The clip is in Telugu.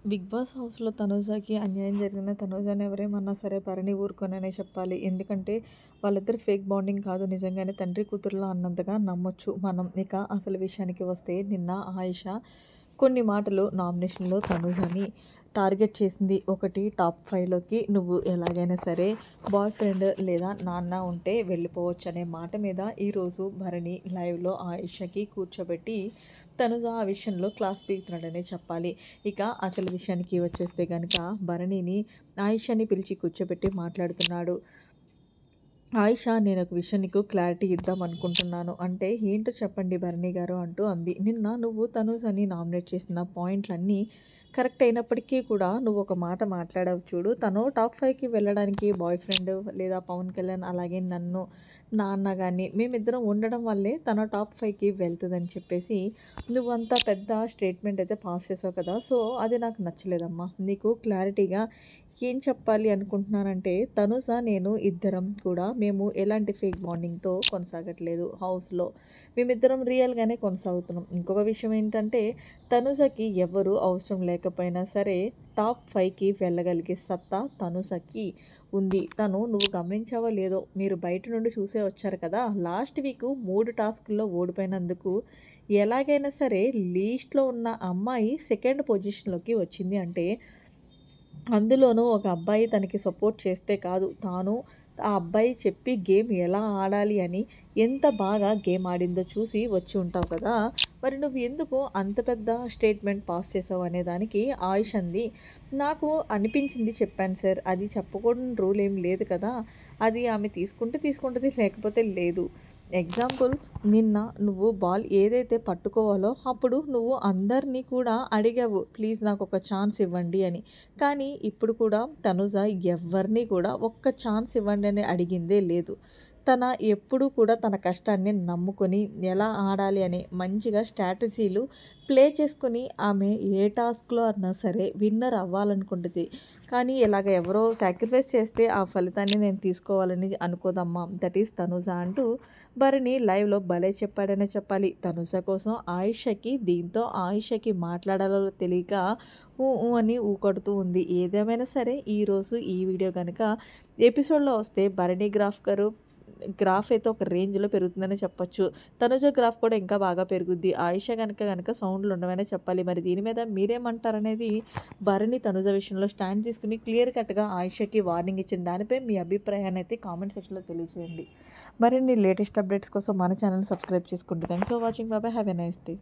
బిగ్ బాస్ హౌస్‌లో తనూజకి అన్యాయం జరిగిన తనూజని ఎవరేమన్నా సరే భరణి ఊరుకోననే చెప్పాలి. ఎందుకంటే వాళ్ళిద్దరు ఫేక్ బాండింగ్ కాదు. నిజంగానే తండ్రి కూతురులా అన్నంతగా నమ్మొచ్చు మనం. ఇక అసలు విషయానికి వస్తే నిన్న ఆయిష కొన్ని మాటలు నామినేషన్‌లో తనూజని టార్గెట్ చేసింది. ఒకటి టాప్ 5లోకి నువ్వు ఎలాగైనా సరే బాయ్ ఫ్రెండ్ లేదా నాన్న ఉంటే వెళ్ళిపోవచ్చు అనే మాట మీద ఈరోజు భరణి లైవ్‌లో ఆయిషకి కూర్చోబెట్టి తనుజ ఆ విషయంలో క్లాస్ పీకుతున్నాడనే చెప్పాలి. ఇక అసలు విషయానికి వచ్చేస్తే గనక భరణిని ఆయిషని పిలిచి కూర్చోబెట్టి మాట్లాడుతున్నాడు. ఆయిష నేనొక విషయం నీకు క్లారిటీ ఇద్దాం అనుకుంటున్నాను. అంటే ఏంటో చెప్పండి భరణి గారు అంటూ అంది. నిన్న నువ్వు తనూజని నామినేట్ చేసిన పాయింట్లన్నీ కరెక్ట్ అయినప్పటికీ కూడా నువ్వు ఒక మాట మాట్లాడావు చూడు. తను టాప్ 5కి వెళ్ళడానికి బాయ్ ఫ్రెండ్ లేదా పవన్ కళ్యాణ్ అలాగే నన్ను, నాన్న గాని మేమిద్దరం ఉండడం వల్లే తను టాప్ 5కి వెళ్తదని చెప్పేసి నువ్వంత పెద్ద స్టేట్మెంట్ అయితే పాస్ చేసావు కదా! సో, అది నాకు నచ్చలేదమ్మా. నీకు క్లారిటీగా ఏం చెప్పాలి అనుకుంటున్నానంటే తనుజ నేను ఇద్దరం కూడా మేము ఎలాంటి ఫేక్ బాండింగ్‌తో కొనసాగట్లేదు హౌస్‌లో. మేమిద్దరం రియల్‌గానే కొనసాగుతున్నాం. ఇంకొక విషయం ఏంటంటే తనుజకి ఎవ్వరు అవసరం లేకపోయినా సరే టాప్ 5కి వెళ్ళగలిగే సత్తా తనుజకి ఉంది. నువ్వు గమనించావో లేదో మీరు బయట నుండి చూసే వచ్చారు కదా! లాస్ట్ వీక్ 3 టాస్కుల్లో ఓడిపోయినందుకు ఎలాగైనా సరే లీస్ట్‌లో ఉన్న అమ్మాయి సెకండ్ పొజిషన్‌లోకి వచ్చింది అంటే అందులోనూ ఒక అబ్బాయి తనకి సపోర్ట్ చేస్తే కాదు, తాను ఆ అబ్బాయి చెప్పి గేమ్ ఎలా ఆడాలి అని ఎంత బాగా గేమ్ ఆడిందో చూసి వచ్చి ఉంటావు కదా! మరి నువ్వు ఎందుకు అంత పెద్ద స్టేట్మెంట్ పాస్ చేసావు అనే దానికి ఆయుష్ అంది. నాకు అనిపించింది చెప్పాను సార్. అది చెప్పకూడని రూల్ ఏం లేదు కదా! అది ఆమె తీసుకుంటే తీసుకుంటది లేకపోతే లేదు. ఎగ్జాంపుల్ నిన్న నువ్వు బాల్ ఏదైతే పట్టుకోవాలో అప్పుడు నువ్వు అందరినీ కూడా అడిగావు. ప్లీజ్ నాకొక ఛాన్స్ ఇవ్వండి అని. కానీ ఇప్పుడు కూడా తనుజ ఎవ్వరిని కూడా ఒక్క ఛాన్స్ ఇవ్వండి అని అడిగిందే లేదు. ఎప్పుడూ కూడా తన కష్టాన్ని నమ్ముకొని ఎలా ఆడాలి అని మంచిగా స్ట్రాటజీలు ప్లే చేసుకొని ఆమె ఏ టాస్క్‌లో అన్నా సరే విన్నర్ అవ్వాలనుకుంటది. కానీ ఇలాగ ఎవరో సాక్రిఫైస్ చేస్తే ఆ ఫలితాన్ని నేను తీసుకోవాలని అనుకోదమ్మా. దట్ ఈస్ తనుజ అంటూ భరణి లైవ్‌లో భలే చెప్పాడనే చెప్పాలి. తనుజ కోసం దీంతో ఆయిషకి మాట్లాడాలో తెలియక ఊ ఊ అని ఊకొడుతూ ఉంది. ఏదేమైనా సరే ఈరోజు ఈ వీడియో గనక ఎపిసోడ్‌లో వస్తే భరణి గ్రాఫ్ అయితే ఒక రేంజ్‌లో పెరుగుతుందనే చెప్పొచ్చు. తనుజ గ్రాఫ్ కూడా ఇంకా బాగా పెరుగుద్ది. ఆయిష గనక సౌండ్‌లు ఉండవనే చెప్పాలి. మరి దీని మీద మీరేమంటారనేది భరణి తనుజ విషయంలో స్టాండ్ తీసుకొని క్లియర్ కట్‌గా ఆయిషకి వార్నింగ్ ఇచ్చిన దానిపై మీ అభిప్రాయాన్ని అయితే కామెంట్ సెక్షన్‌లో తెలియజేయండి. మరిన్ని లేటెస్ట్ అప్డేట్స్ కోసం మన ఛానెల్‌ని సబ్స్క్రైబ్ చేసుకోండి. Thanks for watching. By by. Have a nice day.